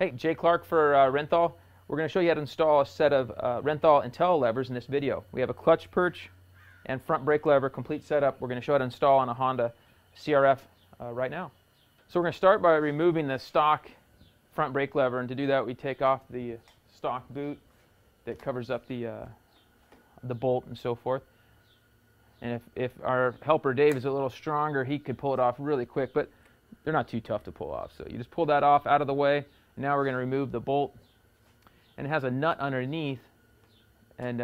Hey, Jay Clark for Renthal. We're going to show you how to install a set of Renthal Intellilevers in this video. We have a clutch perch and front brake lever complete setup. We're going to show how to install on a Honda CRF right now. So we're going to start by removing the stock front brake lever, and to do that we take off the stock boot that covers up the bolt and so forth. And if our helper Dave is a little stronger, he could pull it off really quick, but they're not too tough to pull off. So you just pull that off out of the way. Now we're going to remove the bolt, and it has a nut underneath, and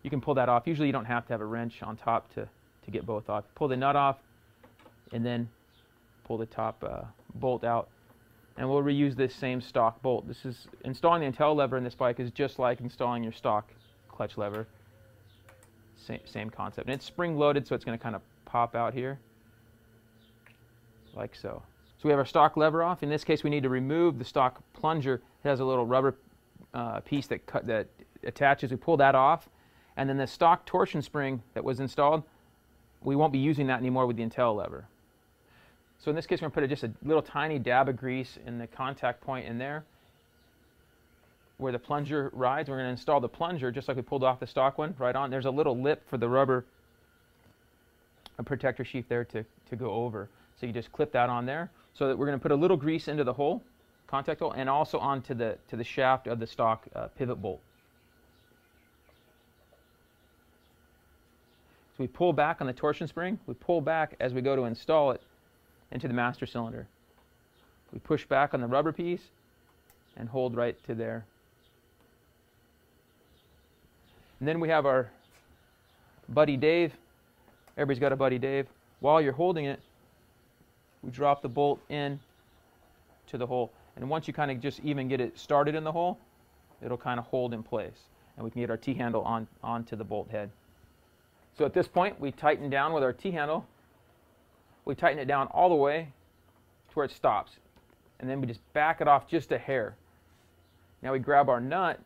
you can pull that off. Usually you don't have to have a wrench on top to get both off. Pull the nut off and then pull the top bolt out, and we'll reuse this same stock bolt. This is installing the Intellilever in this bike is just like installing your stock clutch lever. Same concept, and it's spring loaded, so it's going to kind of pop out here like so. So we have our stock lever off. In this case, we need to remove the stock plunger. It has a little rubber piece that attaches. We pull that off, and then the stock torsion spring that was installed, we won't be using that anymore with the Intellilever. So in this case, we're going to put just a little tiny dab of grease in the contact point in there where the plunger rides. We're going to install the plunger just like we pulled off the stock one right on. There's a little lip for the rubber protector sheath there to go over. So you just clip that on there. So that we're going to put a little grease into the hole, contact hole, and also onto the shaft of the stock pivot bolt. So we pull back on the torsion spring. We pull back as we go to install it into the master cylinder. We push back on the rubber piece and hold right to there. And then we have our buddy Dave. Everybody's got a buddy Dave. While you're holding it, we drop the bolt in to the hole. And once you kind of just even get it started in the hole, it'll kind of hold in place. And we can get our T-handle onto the bolt head. So at this point, we tighten down with our T-handle. We tighten it down all the way to where it stops. And then we just back it off just a hair. Now we grab our nut.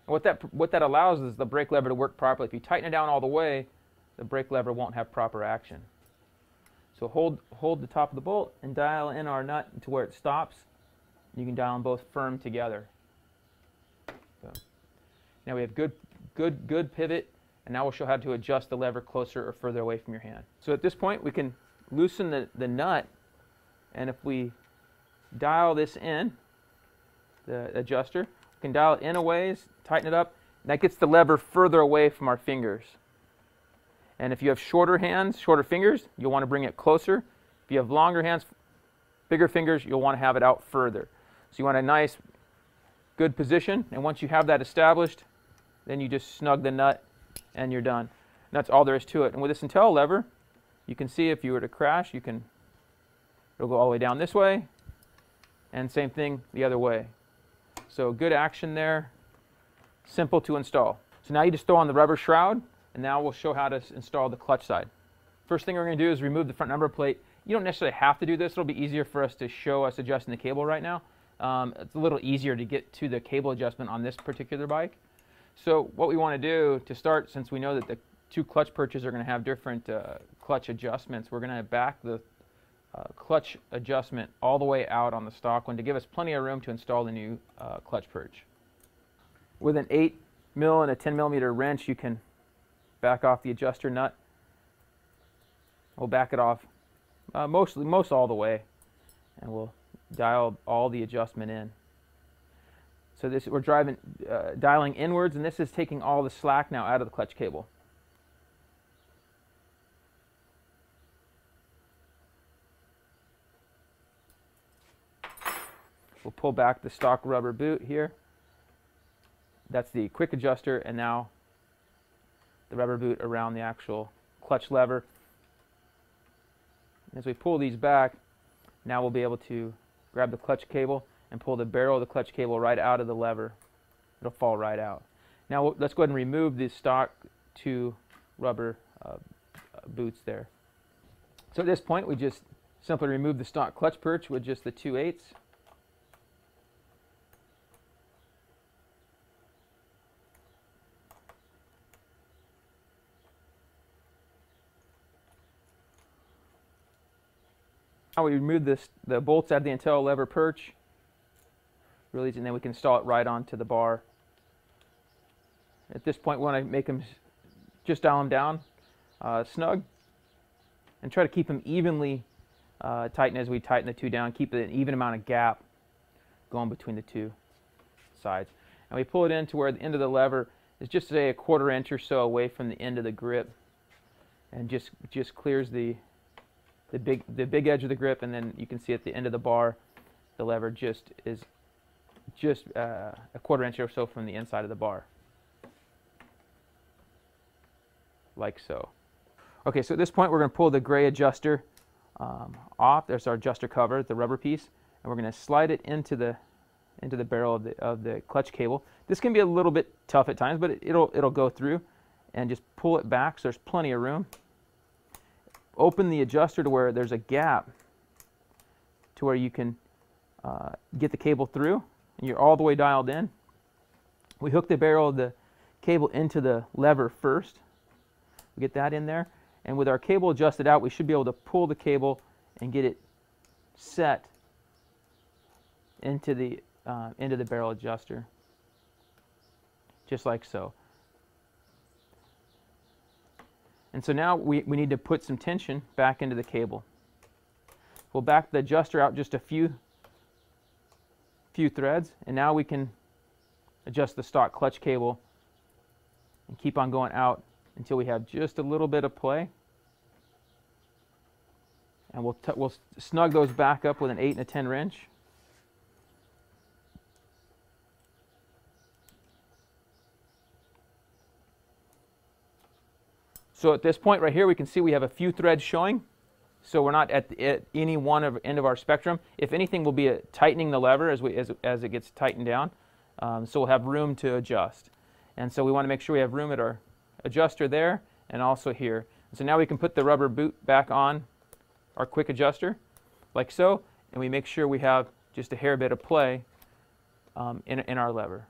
And what that allows is the brake lever to work properly. If you tighten it down all the way, the brake lever won't have proper action. So hold the top of the bolt and dial in our nut to where it stops. You can dial them both firm together. So now we have good pivot, and now we'll show how to adjust the lever closer or further away from your hand. So at this point we can loosen the nut, and if we dial this in, the adjuster, we can dial it in a ways, tighten it up, and that gets the lever further away from our fingers. And if you have shorter hands, shorter fingers, you'll want to bring it closer. If you have longer hands, bigger fingers, you'll want to have it out further. So you want a nice, good position. And once you have that established, then you just snug the nut and you're done. And that's all there is to it. And with this Intellilever, you can see if you were to crash, it'll go all the way down this way. And same thing the other way. So good action there. Simple to install. So now you just throw on the rubber shroud. And now we'll show how to install the clutch side. First thing we're going to do is remove the front number plate. You don't necessarily have to do this. It'll be easier for us to show us adjusting the cable right now. It's a little easier to get to the cable adjustment on this particular bike. So what we want to do to start, since we know that the two clutch perches are going to have different clutch adjustments, we're going to back the clutch adjustment all the way out on the stock one to give us plenty of room to install the new clutch perch. With an 8mm and a 10mm wrench, you can back off the adjuster nut. We'll back it off most all the way, and we'll dial all the adjustment in. So this we're dialing inwards, and this is taking all the slack now out of the clutch cable. We'll pull back the stock rubber boot here. That's the quick adjuster, and now the rubber boot around the actual clutch lever. As we pull these back, now we'll be able to grab the clutch cable and pull the barrel of the clutch cable right out of the lever. It'll fall right out. Now let's go ahead and remove the stock two rubber boots there. So at this point we just simply remove the stock clutch perch with just the 2/8. Now we remove the bolts out of the Intellilever perch. Really easy, and then we can install it right onto the bar. At this point, we want to make them, just dial them down snug, and try to keep them evenly tighten as we tighten the two down. Keep an even amount of gap going between the two sides. And we pull it in to where the end of the lever is just say a 1/4 inch or so away from the end of the grip, and just clears the big edge of the grip. And then you can see at the end of the bar, the lever is a 1/4 inch or so from the inside of the bar, like so. Okay, so at this point we're going to pull the gray adjuster off. There's our adjuster cover, the rubber piece, and we're going to slide it into the barrel of the clutch cable. This can be a little bit tough at times, but it'll go through, and just pull it back so there's plenty of room. Open the adjuster to where there's a gap to where you can get the cable through, and you're all the way dialed in. We hook the barrel of the cable into the lever first. We get that in there, and with our cable adjusted out, we should be able to pull the cable and get it set into the barrel adjuster, just like so. And so now we need to put some tension back into the cable. We'll back the adjuster out just a few threads, and now we can adjust the stock clutch cable and keep on going out until we have just a little bit of play. And we'll snug those back up with an 8 and a 10 wrench. So at this point right here, we can see we have a few threads showing. So we're not at any one end of our spectrum. If anything, we'll be tightening the lever as it gets tightened down. So we'll have room to adjust. And so we want to make sure we have room at our adjuster there and also here. So now we can put the rubber boot back on our quick adjuster, like so, and we make sure we have just a hair bit of play in our lever.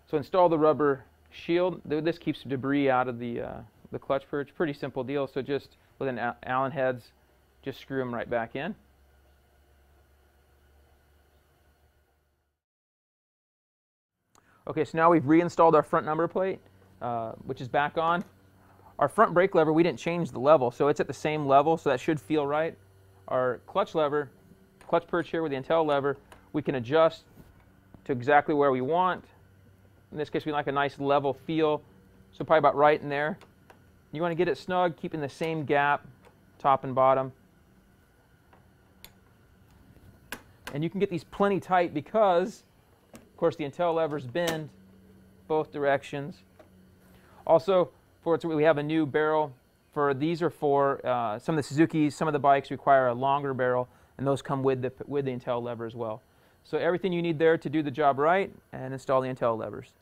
So install the rubber shield. This keeps debris out of the clutch perch. Pretty simple deal. So just with an Allen heads, just screw them right back in. Okay, so now we've reinstalled our front number plate, which is back on. Our front brake lever, we didn't change the level, so it's at the same level, so that should feel right. Our clutch lever, clutch perch here with the Intellilever, we can adjust to exactly where we want. In this case, we like a nice level feel, so probably about right in there. You want to get it snug, keeping the same gap, top and bottom. And you can get these plenty tight because, of course, the Intellilevers bend both directions. Also, we have a new barrel. These are for some of the Suzukis. Some of the bikes require a longer barrel, and those come with the Intellilever as well. So everything you need there to do the job right and install the Intellilevers.